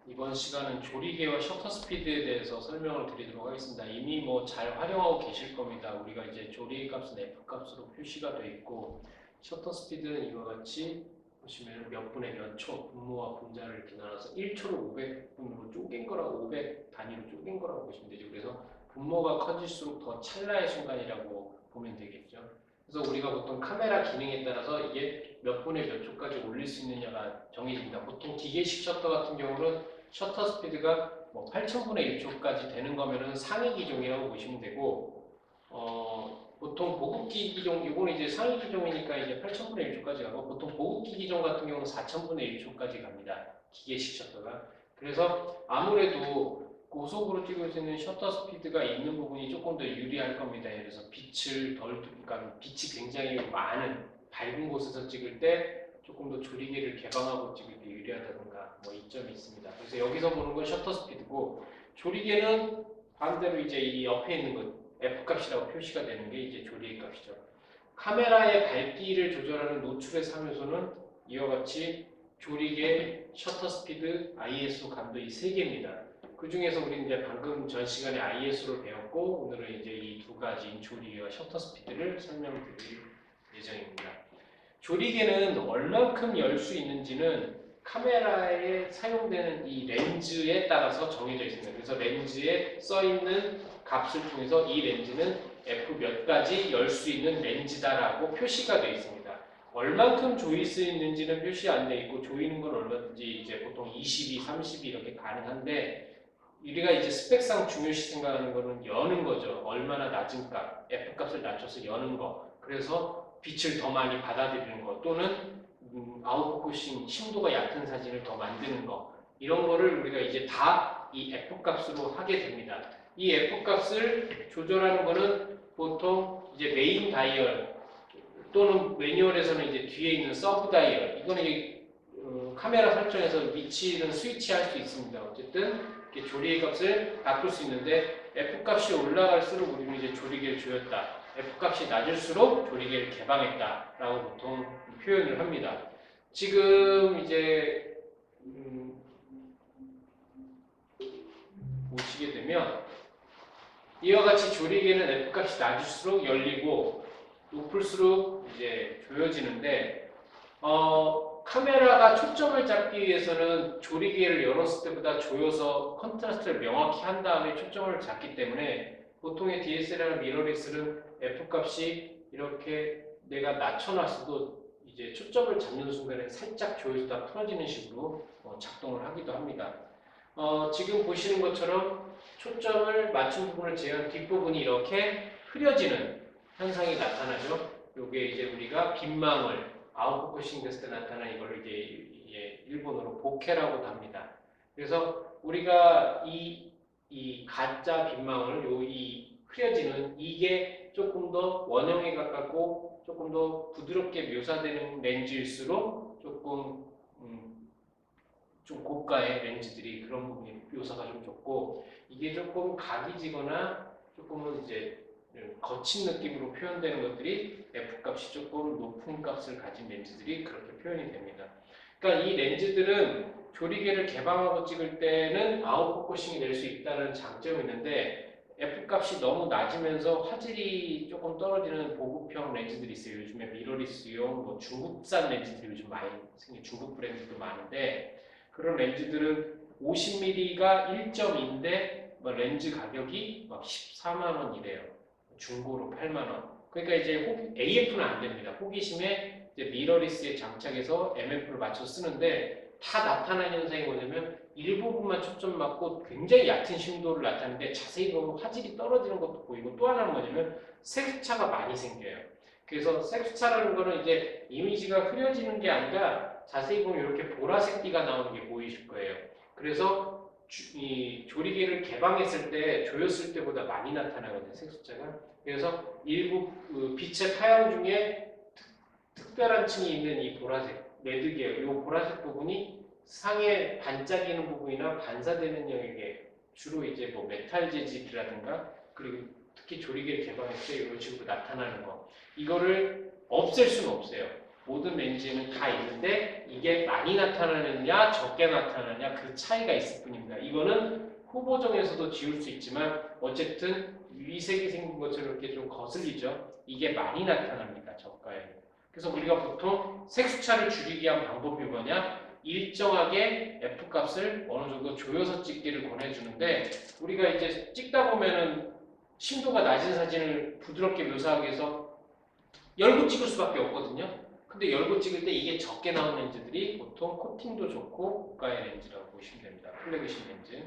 이번 시간은 조리개와 셔터 스피드에 대해서 설명을 드리도록 하겠습니다. 이미 뭐 잘 활용하고 계실 겁니다. 우리가 이제 조리개 값은 F 값으로 표시가 되어 있고, 셔터 스피드는 이와 같이 보시면 몇 분에 몇 초, 분모와 분자를 이렇게 나눠서 1초를 500분으로 쪼갠 거라고, 500 단위로 쪼갠 거라고 보시면 되죠. 그래서 분모가 커질수록 더 찰나의 순간이라고 보면 되겠죠. 그래서 우리가 보통 카메라 기능에 따라서 이게 몇 분에 몇 초까지 올릴 수 있느냐가 정해집니다. 보통 기계식 셔터 같은 경우는 셔터 스피드가 뭐 8,000분의 1초까지 되는 거면은 상위 기종이라고 보시면 되고, 보통 보급기 기종, 이거는 이제 상위 기종이니까 이제 8,000분의 1초까지 가고, 보통 보급기 기종 같은 경우는 4,000분의 1초까지 갑니다. 기계식 셔터가. 그래서 아무래도 고속으로 찍을 수 있는 셔터 스피드가 있는 부분이 조금 더 유리할 겁니다. 그래서 빛을 그러니까 빛이 굉장히 많은 밝은 곳에서 찍을 때 조금 더 조리개를 개방하고 찍을 때 유리하다든가 뭐 이점이 있습니다. 그래서 여기서 보는 건 셔터 스피드고, 조리개는 반대로 이제 이 옆에 있는 것 F 값이라고 표시가 되는 게 이제 조리개 값이죠. 카메라의 밝기를 조절하는 노출의 상요소는 이와 같이 조리개, 셔터 스피드, ISO 감도 이 세 개입니다. 그 중에서 우리는 이제 방금 전 시간에 ISO를 배웠고, 오늘은 이제 이 두 가지인 조리개와 셔터 스피드를 설명드릴 예정입니다. 조리개는 얼만큼 열 수 있는지는 카메라에 사용되는 이 렌즈에 따라서 정해져 있습니다. 그래서 렌즈에 써 있는 값을 통해서 이 렌즈는 F 몇 가지 열 수 있는 렌즈다라고 표시가 되어 있습니다. 얼만큼 조일 수 있는지는 표시 안 되어 있고, 조이는 건 얼마든지 이제 보통 22, 30 이렇게 가능한데, 우리가 이제 스펙상 중요시 생각하는 거는 여는 거죠. 얼마나 낮은 값, F 값을 낮춰서 여는 거. 그래서 빛을 더 많이 받아들이는 거, 또는 아웃포커싱, 심도가 얕은 사진을 더 만드는 거. 이런 거를 우리가 이제 다 이 F 값으로 하게 됩니다. 이 F 값을 조절하는 거는 보통 이제 메인 다이얼 또는 매뉴얼에서는 이제 뒤에 있는 서브 다이얼, 이거는 이제 카메라 설정에서 위치는 스위치할 수 있습니다. 어쨌든 이렇게 조리개 값을 바꿀 수 있는데, F 값이 올라갈수록 우리는 이제 조리개를 조였다, F 값이 낮을수록 조리개를 개방했다라고 보통 표현을 합니다. 지금 이제 보시게 되면 이와 같이 조리개는 F 값이 낮을수록 열리고 높을수록 이제 조여지는데, 카메라가 초점을 잡기 위해서는 조리개를 열었을 때보다 조여서 컨트라스트를 명확히 한 다음에 초점을 잡기 때문에, 보통의 DSLR 미러리스는 F 값이 이렇게 내가 낮춰놨어도 이제 초점을 잡는 순간에 살짝 조여서 다 풀어지는 식으로 작동을 하기도 합니다. 지금 보시는 것처럼 초점을 맞춘 부분을 제한 뒷부분이 이렇게 흐려지는 현상이 나타나죠. 이게 이제 우리가 빈망울, 아웃포커싱 됐을 때 나타나는 이걸 이제 일본어로 보케라고도 합니다. 그래서 우리가 이 가짜 빈망울, 이 흐려지는 이게 조금 더 원형에 가깝고 조금 더 부드럽게 묘사되는 렌즈일수록 조금 좀 고가의 렌즈들이 그런 부분이 묘사가 좀 좋고, 이게 조금 각이 지거나 조금은 이제 거친 느낌으로 표현되는 것들이 F 값이 조금 높은 값을 가진 렌즈들이 그렇게 표현이 됩니다. 그러니까 이 렌즈들은 조리개를 개방하고 찍을 때는 아웃포커싱이 될 수 있다는 장점이 있는데, F 값이 너무 낮으면서 화질이 조금 떨어지는 보급형 렌즈들이 있어요. 요즘에 미러리스용 뭐 중국산 렌즈들이 요즘 많이 생긴 중국 브랜드도 많은데, 그런 렌즈들은 50mm가 1.2인데 렌즈 가격이 막 14만 원이래요. 중고로 8만 원. 그러니까 이제 AF는 안 됩니다. 호기심에 이제 미러리스에 장착해서 MF를 맞춰 쓰는데, 다 나타나는 현상이 뭐냐면 일부분만 초점 맞고 굉장히 얕은 심도를 나타내는데, 자세히 보면 화질이 떨어지는 것도 보이고, 또 하나는 뭐냐면 색수차가 많이 생겨요. 그래서 색수차라는 거는 이제 이미지가 흐려지는 게 아니라 자세히 보면 이렇게 보라색 띠가 나오는 게 보이실 거예요. 그래서 이 조리개를 개방했을 때 조였을 때보다 많이 나타나거든요, 색수차가. 그래서 일부 빛의 타양 중에 특별한 층이 있는 이 보라색, 레드 계열, 이 보라색 부분이 상에 반짝이는 부분이나 반사되는 영역에 주로 이제 뭐 메탈 재질이라든가, 그리고 특히 조리개를 개방했을 때 이런 식으로 나타나는 거, 이거를 없앨 수는 없어요. 모든 렌즈에는 다 있는데 이게 많이 나타나느냐 적게 나타나느냐 그 차이가 있을 뿐입니다. 이거는 후보정에서도 지울 수 있지만 어쨌든 위색이 생긴 것처럼 이렇게 좀 거슬리죠. 이게 많이 나타납니다. 저가에. 그래서 우리가 보통 색수차를 줄이기 위한 방법이 뭐냐? 일정하게 F값을 어느 정도 조여서 찍기를 권해주는데 우리가 이제 찍다 보면은 심도가 낮은 사진을 부드럽게 묘사하기 위해서 열고 찍을 수밖에 없거든요. 근데 열고 찍을 때 이게 적게 나온 렌즈들이 보통 코팅도 좋고 고가의 렌즈라고 보시면 됩니다. 플래그십 렌즈.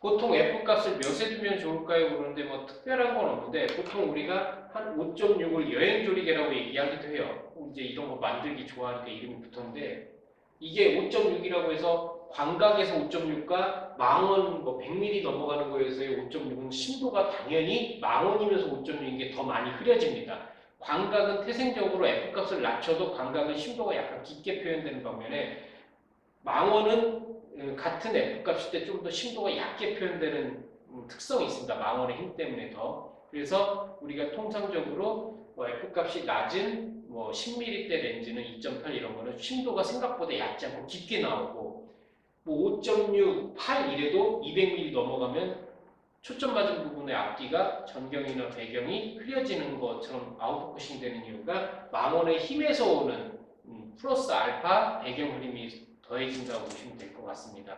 보통 F값을 몇에 두면 좋을까요? 그러는데 뭐 특별한 건 없는데 보통 우리가 한 5.6을 여행조리개라고 얘기하기도 해요. 이제 이런 거 만들기 좋아하니까 이름이 붙었는데 이게 5.6이라고 해서 광각에서 5.6과 망원 뭐 100mm 넘어가는 거에서의 5.6은 심도가 당연히 망원이면서 5.6인 게 더 많이 흐려집니다. 광각은 태생적으로 F값을 낮춰도 광각은 심도가 약간 깊게 표현되는 반면에 망원은 같은 F값일 때 좀 더 심도가 얕게 표현되는 특성이 있습니다. 망원의 힘 때문에 더. 그래서 우리가 통상적으로 F값이 낮은 10mm대 렌즈는 2.8 이런 거는 심도가 생각보다 얕지 않고 깊게 나오고 5.6, 8 이래도 200mm 넘어가면 초점 맞은 부분의 앞뒤가 전경이나 배경이 흐려지는 것처럼 아웃포커싱 되는 이유가 망원의 힘에서 오는 플러스 알파 배경 흐림이 더해진다고 보시면 될 것 같습니다.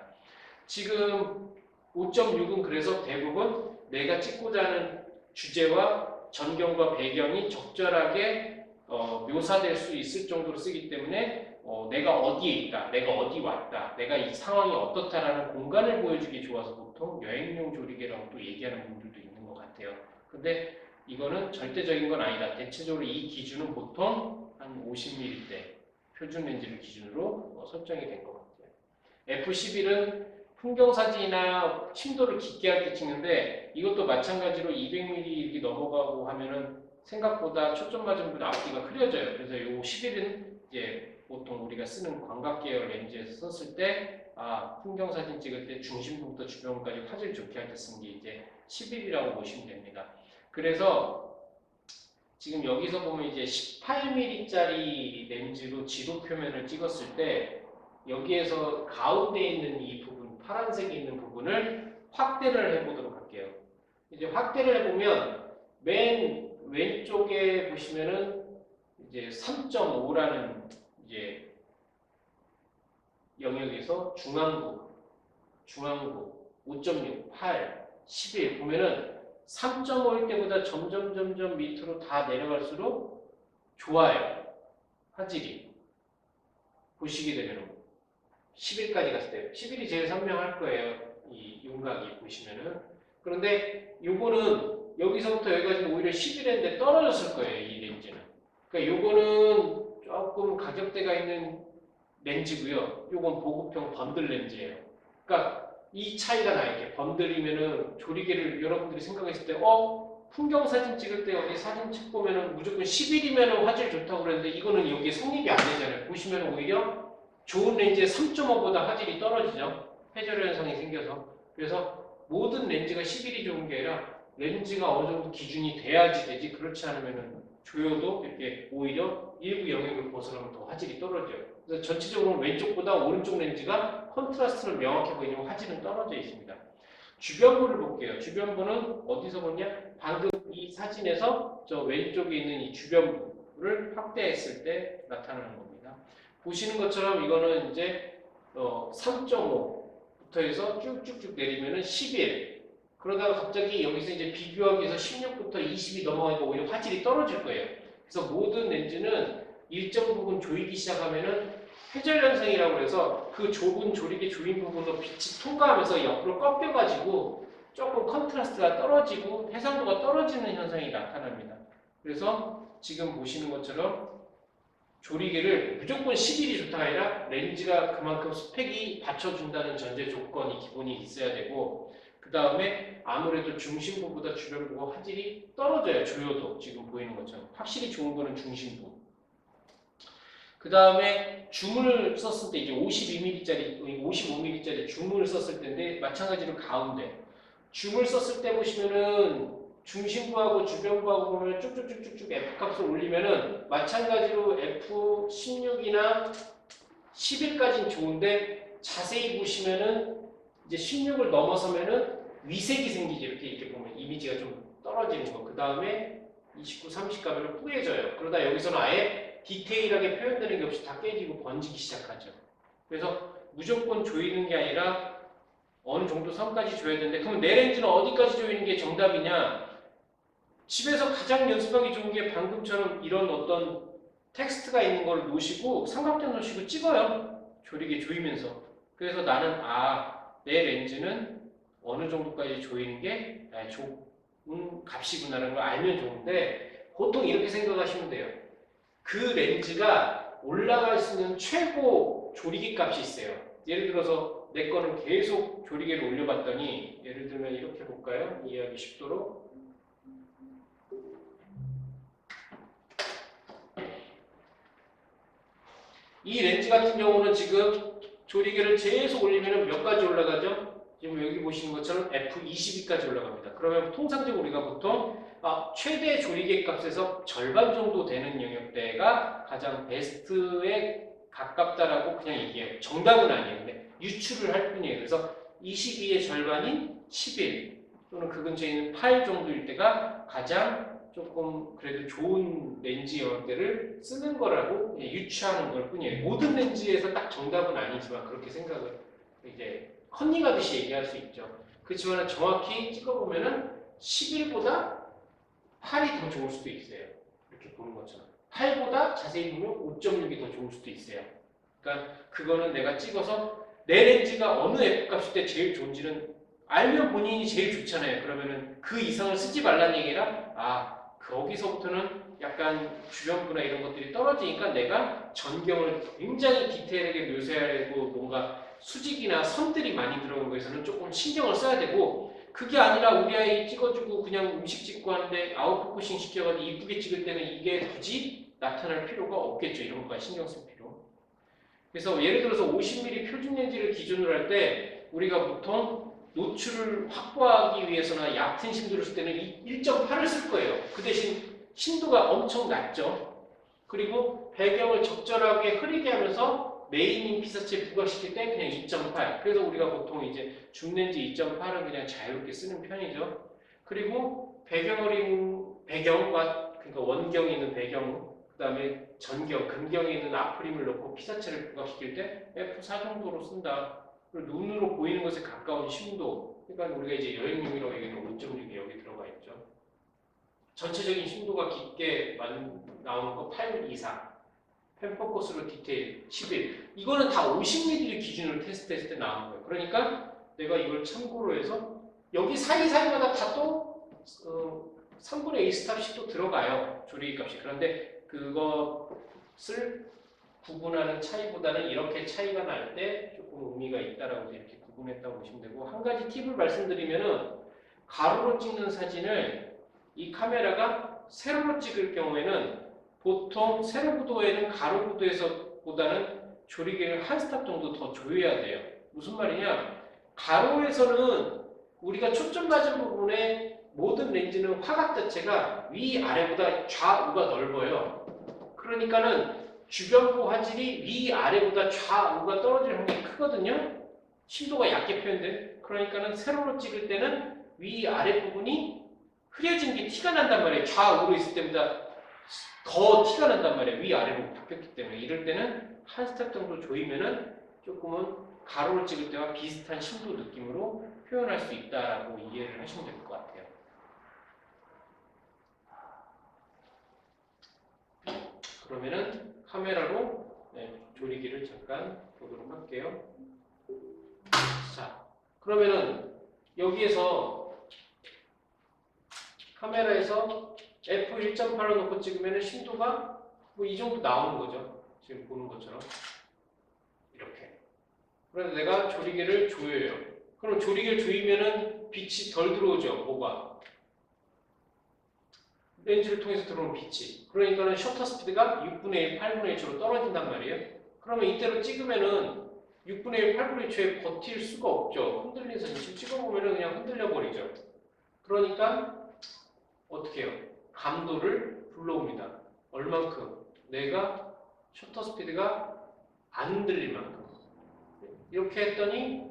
지금 5.6은 그래서 대부분 내가 찍고자 하는 주제와 전경과 배경이 적절하게 묘사될 수 있을 정도로 쓰기 때문에 내가 어디에 있다, 내가 어디 왔다, 내가 이 상황이 어떻다라는 공간을 보여주기 좋아서 보통 여행용 조리개라고 또 얘기하는 분들도 있는 것 같아요. 근데 이거는 절대적인 건 아니다. 대체적으로 이 기준은 보통 한 50mm대 표준 렌즈를 기준으로 설정이 된 것 같아요. F11은 풍경사진이나 심도를 깊게 할 때 찍는데 이것도 마찬가지로 200mm 이렇게 넘어가고 하면은 생각보다 초점 맞은 분 앞뒤가 흐려져요. 그래서 요 11은 이제 보통 우리가 쓰는 광각 계열 렌즈에서 썼을 때 풍경사진 찍을 때 중심부부터 주변까지 화질 좋게 할 때 쓴 게 이제 11이라고 보시면 됩니다. 그래서 지금 여기서 보면 이제 18mm짜리 렌즈로 지도 표면을 찍었을 때 여기에서 가운데 있는 이 부분, 파란색이 있는 부분을 확대를 해보도록 할게요. 이제 확대를 해보면 맨 왼쪽에 보시면은 이제 3.5라는 이제 영역에서 중앙부, 5.6, 8, 11 보면은 3.5일 때보다 점점 밑으로 다 내려갈수록 좋아요. 화질이. 보시게 되면 10일까지 갔을 때 10일이 제일 선명할 거예요. 이 윤곽이 보시면은. 그런데 요거는 여기서부터 여기까지는 오히려 11인데 떨어졌을 거예요. 이 렌즈는. 그러니까 요거는 조금 가격대가 있는 렌즈고요. 요건 보급형 번들 렌즈예요. 그러니까 이 차이가 나 있게 번들이면은 조리개를 여러분들이 생각했을 때 풍경 사진 찍을 때 어디 사진 찍 보면은 무조건 10일이면은 화질 좋다고 그랬는데 이거는 여기에 성립이 안 되잖아요. 보시면 오히려 좋은 렌즈의 3.5보다 화질이 떨어지죠. 회절 현상이 생겨서. 그래서 모든 렌즈가 11이 좋은 게 아니라 렌즈가 어느 정도 기준이 돼야지 되지 그렇지 않으면은 조여도 이렇게 오히려 일부 영역을 벗어나면 더 화질이 떨어져요. 그래서 전체적으로 왼쪽보다 오른쪽 렌즈가 컨트라스트는 명확해 보이지만 화질은 떨어져 있습니다. 주변부를 볼게요. 주변부는 어디서 보냐? 방금 이 사진에서 저 왼쪽에 있는 이 주변부를 확대했을 때 나타나는 겁니다. 보시는 것처럼 이거는 이제 3.5부터 해서 쭉쭉쭉 내리면은 11. 그러다가 갑자기 여기서 이제 비교하기 위해서 16부터 20이 넘어가니까 오히려 화질이 떨어질 거예요. 그래서 모든 렌즈는 일정 부분 조이기 시작하면은 회절 현상이라고 해서 그 좁은 조리개 조인 부분으로 빛이 통과하면서 옆으로 꺾여가지고 조금 컨트라스트가 떨어지고 해상도가 떨어지는 현상이 나타납니다. 그래서 지금 보시는 것처럼 조리개를 무조건 11이 좋다가 아니라 렌즈가 그만큼 스펙이 받쳐준다는 전제 조건이 기본이 있어야 되고 그 다음에 아무래도 중심부보다 주변부가 화질이 떨어져요. 조여도 지금 보이는 것처럼 확실히 좋은 거는 중심부. 그 다음에 줌을 썼을 때 이제 52mm짜리, 55mm짜리 줌을 썼을 때인데 마찬가지로 가운데 줌을 썼을 때 보시면은 중심부하고 주변부하고 보면 쭉쭉쭉쭉쭉 F값을 올리면은 마찬가지로 F16이나 11까지는 좋은데 자세히 보시면은 이제 16을 넘어서면은 위색이 생기죠. 이렇게 보면 이미지가 좀 떨어지는 거. 그 다음에 29, 30 가면 뿌얘져요. 그러다 여기서는 아예 디테일하게 표현되는 게 없이 다 깨지고 번지기 시작하죠. 그래서 무조건 조이는 게 아니라 어느 정도 선까지 줘야 되는데 그러면 내 렌즈는 어디까지 조이는 게 정답이냐? 집에서 가장 연습하기 좋은 게 방금처럼 이런 어떤 텍스트가 있는 걸 놓으시고 삼각대 놓으시고 찍어요. 조리개 조이면서. 그래서 나는 내 렌즈는 어느 정도까지 조이는 게 좋은 값이구나라는 걸 알면 좋은데 보통 이렇게 생각하시면 돼요. 그 렌즈가 올라갈 수 있는 최고 조리개 값이 있어요. 예를 들어서 내 거는 계속 조리개를 올려봤더니 예를 들면 이렇게 볼까요? 이해하기 쉽도록 이 렌즈 같은 경우는 지금 조리개를 계속 올리면 몇 가지 올라가죠? 지금 여기 보시는 것처럼 F22까지 올라갑니다. 그러면 통상적으로 우리가 보통 최대 조리개 값에서 절반 정도 되는 영역대가 가장 베스트에 가깝다라고 그냥 얘기해요. 정답은 아니에요. 근데 유추를 할 뿐이에요. 그래서 22의 절반인 11 또는 그 근처에 있는 8 정도일 때가 가장 조금 그래도 좋은 렌즈 영역대를 쓰는 거라고 유추하는 걸 뿐이에요. 모든 렌즈에서 딱 정답은 아니지만 그렇게 생각을 이제 컨닝하듯이 얘기할 수 있죠. 그렇지만 정확히 찍어보면은 11보다 8이 더 좋을 수도 있어요. 이렇게 보는 것처럼. 8보다 자세히 보면 5.6이 더 좋을 수도 있어요. 그러니까 그거는 내가 찍어서 내 렌즈가 어느 F값일 때 제일 좋은지는 알면 본인이 제일 좋잖아요. 그러면은 그 이상을 쓰지 말라는 얘기라 거기서부터는 약간 주변부나 이런 것들이 떨어지니까 내가 전경을 굉장히 디테일하게 묘사하고 뭔가 수직이나 선들이 많이 들어간 거에서는 조금 신경을 써야 되고 그게 아니라 우리 아이 찍어주고 그냥 음식 찍고 하는데 아웃포커싱 시켜가지고 이쁘게 찍을 때는 이게 굳이 나타날 필요가 없겠죠. 이런 것까지 신경 쓸 필요. 그래서 예를 들어서 50mm 표준 렌즈를 기준으로 할 때 우리가 보통 노출을 확보하기 위해서나 얕은 심도를 쓸 때는 1.8을 쓸 거예요. 그 대신 심도가 엄청 낮죠. 그리고 배경을 적절하게 흐리게 하면서 메인인 피사체에 부각시킬 때 그냥 2.8. 그래서 우리가 보통 이제 줌렌즈 2.8은 그냥 자유롭게 쓰는 편이죠. 그리고 배경과 그러니까 원경에 있는 배경, 그 다음에 전경, 근경에 있는 앞프림을 넣고 피사체를 부각시킬 때 F4 정도로 쓴다. 그리고 눈으로 보이는 것에 가까운 심도. 그러니까 우리가 이제 여행용이라고 얘기하는 5.6이 여기 들어가 있죠. 전체적인 심도가 깊게 나오는 거 8 이상. 펜포커스로 디테일 11. 이거는 다 50mm를 기준으로 테스트했을 때 나오는 거예요. 그러니까 내가 이걸 참고로 해서 여기 사이사이마다 다 또 3분의 1 스탑씩 또 들어가요. 조리기 값이. 그런데 그것을 구분하는 차이보다는 이렇게 차이가 날 때 조금 의미가 있다라고 이렇게 구분했다고 보시면 되고 한 가지 팁을 말씀드리면은 가로로 찍는 사진을 이 카메라가 세로로 찍을 경우에는 보통 세로 구도에는 가로 구도에서보다는 조리개를 한 스탑 정도 더 조여야 돼요. 무슨 말이냐? 가로에서는 우리가 초점 맞은 부분에 모든 렌즈는 화각 자체가 위아래보다 좌우가 넓어요. 그러니까는 주변부 화질이 위아래보다 좌우가 떨어지는 확률이 크거든요. 심도가 얕게 표현돼. 그러니까는 세로로 찍을 때는 위아래 부분이 흐려진 게 티가 난단 말이에요. 좌우로 있을 때보다 더 티가 난단 말이에요. 위아래로 바뀌었기 때문에. 이럴 때는 한 스텝 정도 조이면은 조금은 가로를 찍을 때와 비슷한 심도 느낌으로 표현할 수 있다라고 이해를 하시면 될 것 같아요. 그러면은 카메라로 조리기를 잠깐 보도록 할게요. 자, 그러면은 여기에서 카메라에서 f1.8로 놓고 찍으면 심도가 뭐 이 정도 나오는 거죠. 지금 보는 것처럼 이렇게. 그런데 내가 조리개를 조여요. 그럼 조리개를 조이면은 빛이 덜 들어오죠. 뭐가? 렌즈를 통해서 들어오는 빛이. 그러니까는 셔터 스피드가 6분의 1, 8분의 1초로 떨어진단 말이에요. 그러면 이때로 찍으면은 6분의 1, 8분의 1초에 버틸 수가 없죠. 흔들린 사진 지금 찍어보면은 그냥 흔들려 버리죠. 그러니까 어떻게 해요? 감도를 불러옵니다. 얼만큼? 내가 셔터 스피드가 안 흔들릴 만큼. 이렇게 했더니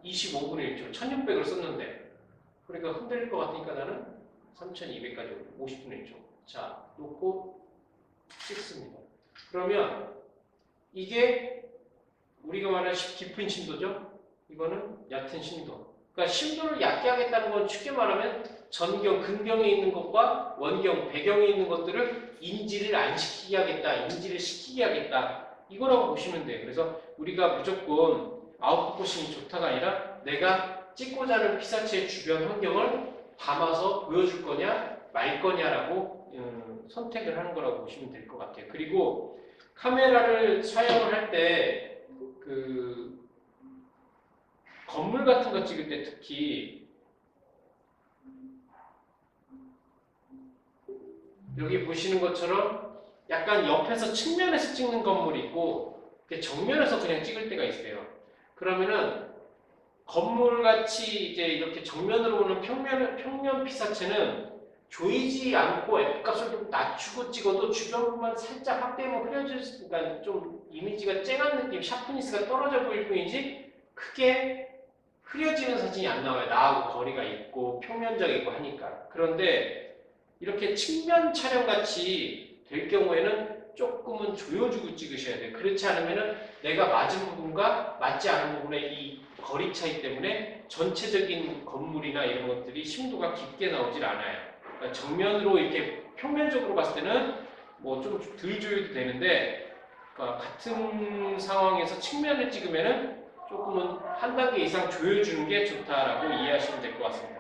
25분의 1초, 1600을 썼는데 그러니까 흔들릴 것 같으니까 나는 3200까지 50분의 1초. 자, 놓고 찍습니다. 그러면 이게 우리가 말하는 깊은 심도죠? 이거는 얕은 심도. 그러니까 심도를 얕게 하겠다는 건 쉽게 말하면 전경, 근경에 있는 것과 원경, 배경에 있는 것들을 인지를 안 시키게 하겠다, 인지를 시키게 하겠다. 이거라고 보시면 돼요. 그래서 우리가 무조건 아웃포커싱이 좋다가 아니라 내가 찍고자 하는 피사체의 주변 환경을 담아서 보여줄 거냐, 말 거냐라고 선택을 하는 거라고 보시면 될 것 같아요. 그리고 카메라를 촬영을 할 때 건물 같은 거 찍을 때 특히 여기 보시는 것처럼 약간 옆에서 측면에서 찍는 건물이 있고 정면에서 그냥 찍을 때가 있어요. 그러면은 건물같이 이제 이렇게 정면으로 오는 평면 피사체는 조이지 않고 F값을 좀 낮추고 찍어도 주변부만 살짝 확대하면 흐려지니까 좀 이미지가 쨍한 느낌, 샤프니스가 떨어져 보일 뿐이지 크게 흐려지는 사진이 안 나와요. 나하고 거리가 있고 평면적이고 하니까. 그런데 이렇게 측면 촬영같이 될 경우에는 조금은 조여주고 찍으셔야 돼요. 그렇지 않으면 내가 맞은 부분과 맞지 않은 부분의 이 거리 차이 때문에 전체적인 건물이나 이런 것들이 심도가 깊게 나오질 않아요. 그러니까 정면으로 이렇게 평면적으로 봤을 때는 뭐 좀 덜 조여도 되는데 그러니까 같은 상황에서 측면을 찍으면은 조금은 한 단계 이상 조여주는 게 좋다라고 이해하시면 될 것 같습니다.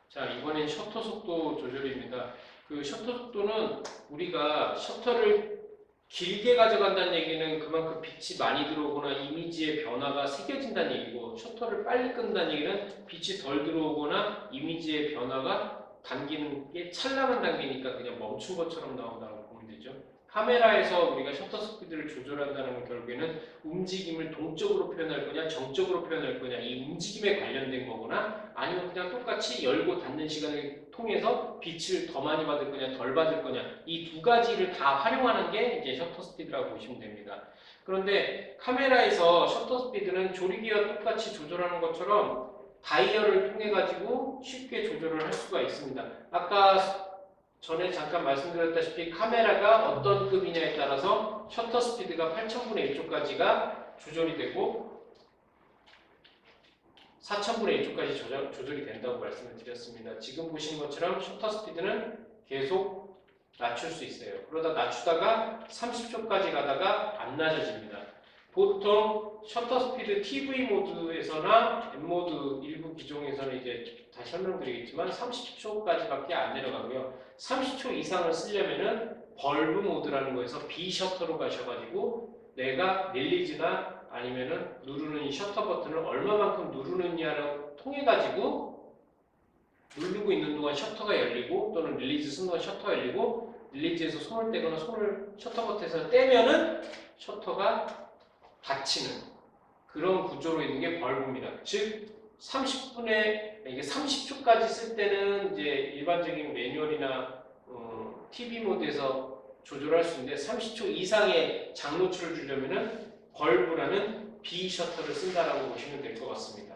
자, 이번엔 셔터 속도 조절입니다. 그 셔터 속도는 우리가 셔터를 길게 가져간다는 얘기는 그만큼 빛이 많이 들어오거나 이미지의 변화가 새겨진다는 얘기고 셔터를 빨리 끈다는 얘기는 빛이 덜 들어오거나 이미지의 변화가 당기는 게 찰나만 당기니까 그냥 멈춘 것처럼 나온다고 보면 되죠. 카메라에서 우리가 셔터 스피드를 조절한다는 건 결국에는 움직임을 동적으로 표현할 거냐 정적으로 표현할 거냐 이 움직임에 관련된 거거나 아니면 그냥 똑같이 열고 닫는 시간을 통해서 빛을 더 많이 받을 거냐 덜 받을 거냐 이 두 가지를 다 활용하는 게 이제 셔터 스피드라고 보시면 됩니다. 그런데 카메라에서 셔터 스피드는 조리개와 똑같이 조절하는 것처럼 다이얼을 통해 가지고 쉽게 조절을 할 수가 있습니다. 아까 전에 잠깐 말씀드렸다시피 카메라가 어떤 급이냐에 따라서 셔터 스피드가 8000분의 1초까지가 조절이 되고 4000분의 1초까지 조절이 된다고 말씀을 드렸습니다. 지금 보시는 것처럼 셔터 스피드는 계속 낮출 수 있어요. 그러다 낮추다가 30초까지 가다가 안 낮아집니다. 보통 셔터 스피드 TV 모드에서나 M 모드 일부 기종에서는 이제 다시 설명드리겠지만 30초까지밖에 안 내려가고요. 30초 이상을 쓰려면은 벌브 모드라는 거에서 B 셔터로 가셔가지고 내가 릴리즈나 아니면은 누르는 이 셔터 버튼을 얼마만큼 누르느냐를 통해 가지고 누르고 있는 동안 셔터가 열리고 또는 릴리즈 쓰는 동안 셔터가 열리고 릴리즈에서 손을 떼거나 손을 셔터 버튼에서 떼면은 셔터가 닫히는 그런 구조로 있는 게 벌브입니다. 즉 30분에 이게 30초까지 쓸 때는 이제 일반적인 매뉴얼이나 TV 모드에서 조절할 수 있는데 30초 이상의 장노출을 주려면은 벌브라는 B 셔터를 쓴다라고 보시면 될 것 같습니다.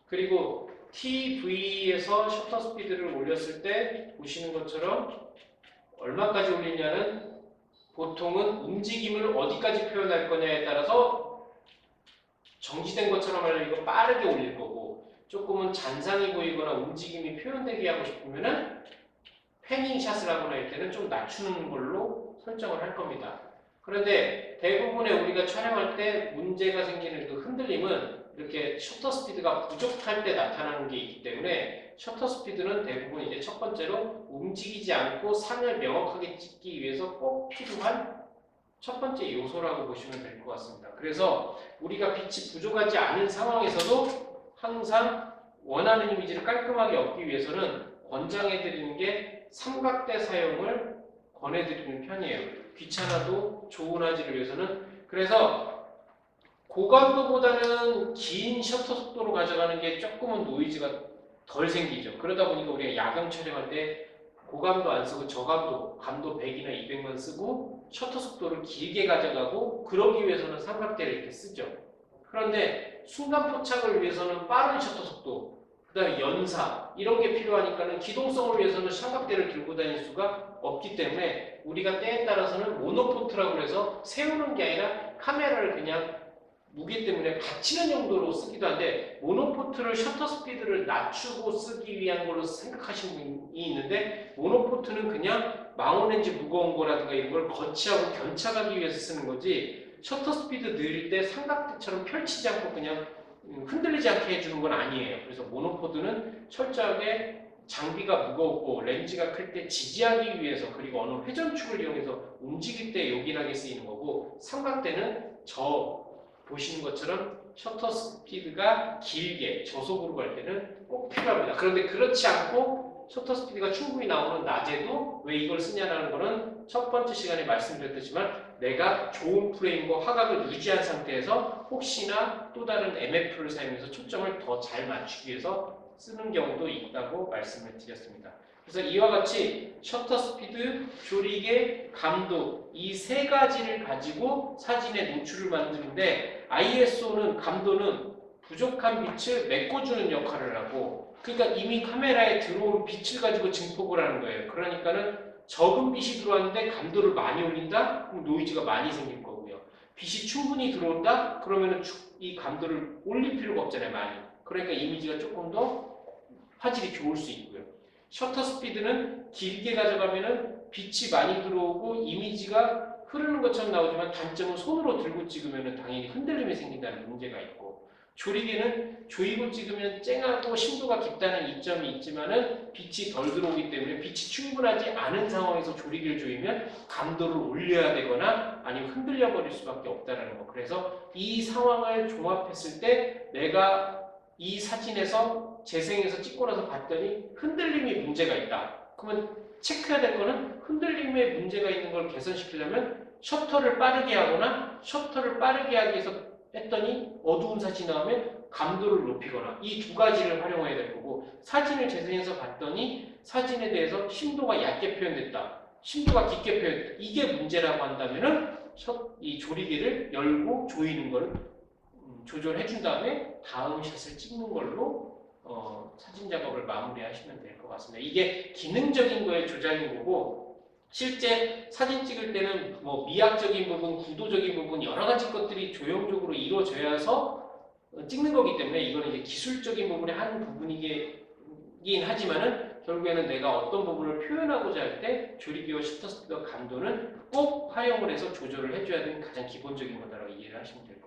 그리고 TV에서 셔터 스피드를 올렸을 때 보시는 것처럼 얼마까지 올리냐는 보통은 움직임을 어디까지 표현할 거냐에 따라서 정지된 것처럼 하려면 이거 빠르게 올릴 거고 조금은 잔상이 보이거나 움직임이 표현되게 하고 싶으면은 패닝샷을 하거나 할 때는 좀 낮추는 걸로 설정을 할 겁니다. 그런데 대부분의 우리가 촬영할 때 문제가 생기는 그 흔들림은 이렇게 셔터 스피드가 부족할 때 나타나는 게 있기 때문에 셔터 스피드는 대부분 이제 첫 번째로 움직이지 않고 상을 명확하게 찍기 위해서 꼭 필요한 첫 번째 요소라고 보시면 될 것 같습니다. 그래서 우리가 빛이 부족하지 않은 상황에서도 항상 원하는 이미지를 깔끔하게 얻기 위해서는 권장해드리는 게 삼각대 사용을 권해드리는 편이에요. 귀찮아도 좋은 화질을 위해서는. 그래서 고감도보다는 긴 셔터 속도로 가져가는 게 조금은 노이즈가 덜 생기죠. 그러다 보니까 우리가 야경 촬영할 때 고감도 안 쓰고 저감도, 감도 100이나 200만 쓰고 셔터 속도를 길게 가져가고 그러기 위해서는 삼각대를 이렇게 쓰죠. 그런데 순간 포착을 위해서는 빠른 셔터 속도, 그 다음에 연사 이런 게 필요하니까는 기동성을 위해서는 삼각대를 들고 다닐 수가 없기 때문에 우리가 때에 따라서는 모노포트라고 해서 세우는 게 아니라 카메라를 그냥 무게 때문에 받치는 용도로 쓰기도 한데 모노포트를 셔터 스피드를 낮추고 쓰기 위한 걸로 생각하시는 분이 있는데 모노포트는 그냥 망원렌즈 무거운 거라든가 이런 걸 거치하고 견착하기 위해서 쓰는 거지 셔터 스피드 느릴 때 삼각대처럼 펼치지 않고 그냥 흔들리지 않게 해주는 건 아니에요. 그래서 모노포드는 철저하게 장비가 무겁고 렌즈가 클 때 지지하기 위해서 그리고 어느 회전축을 이용해서 움직일 때 요긴하게 쓰이는 거고 삼각대는 보시는 것처럼 셔터 스피드가 길게 저속으로 갈 때는 꼭 필요합니다. 그런데 그렇지 않고 셔터 스피드가 충분히 나오는 낮에도 왜 이걸 쓰냐라는 거는 첫 번째 시간에 말씀드렸지만 내가 좋은 프레임과 화각을 유지한 상태에서 혹시나 또 다른 MF를 사용해서 초점을 더 잘 맞추기 위해서 쓰는 경우도 있다고 말씀을 드렸습니다. 그래서 이와 같이 셔터 스피드, 조리개, 감도 이 세 가지를 가지고 사진의 노출을 만드는데 ISO는 감도는 부족한 빛을 메꿔주는 역할을 하고 그러니까 이미 카메라에 들어온 빛을 가지고 증폭을 하는 거예요. 그러니까는 적은 빛이 들어왔는데 감도를 많이 올린다? 그럼 노이즈가 많이 생길 거고요. 빛이 충분히 들어온다? 그러면 이 감도를 올릴 필요가 없잖아요. 많이. 그러니까 이미지가 조금 더 화질이 좋을 수 있고요. 셔터 스피드는 길게 가져가면은 빛이 많이 들어오고 이미지가 흐르는 것처럼 나오지만 단점은 손으로 들고 찍으면 당연히 흔들림이 생긴다는 문제가 있고 조리개는 조이고 찍으면 쨍하고 심도가 깊다는 이점이 있지만은 빛이 덜 들어오기 때문에 빛이 충분하지 않은 상황에서 조리개를 조이면 감도를 올려야 되거나 아니면 흔들려 버릴 수밖에 없다는 거. 그래서 이 상황을 종합했을 때 내가 이 사진에서 재생해서 찍고 나서 봤더니 흔들림이 문제가 있다. 그러면 체크해야 될 거는 흔들림에 문제가 있는 걸 개선시키려면 셔터를 빠르게 하거나 셔터를 빠르게 하기 위해서 했더니 어두운 사진이 나오면 감도를 높이거나 이 두 가지를 활용해야 될 거고 사진을 재생해서 봤더니 사진에 대해서 심도가 얕게 표현됐다. 심도가 깊게 표현됐다. 이게 문제라고 한다면은 이 조리개를 열고 조이는 걸 조절해 준 다음에 다음 샷을 찍는 걸로 사진 작업을 마무리하시면 될 것 같습니다. 이게 기능적인 거에 조작인 거고 실제 사진 찍을 때는 뭐 미학적인 부분, 구도적인 부분 여러 가지 것들이 조형적으로 이루어져야서 찍는 거기 때문에 이거는 이제 기술적인 부분의 한 부분이긴 하지만은 결국에는 내가 어떤 부분을 표현하고자 할 때 조리개와 셔터 스피드와 감도는 꼭 활용을 해서 조절을 해줘야 되는 가장 기본적인 거다라고 이해를 하시면 됩니다.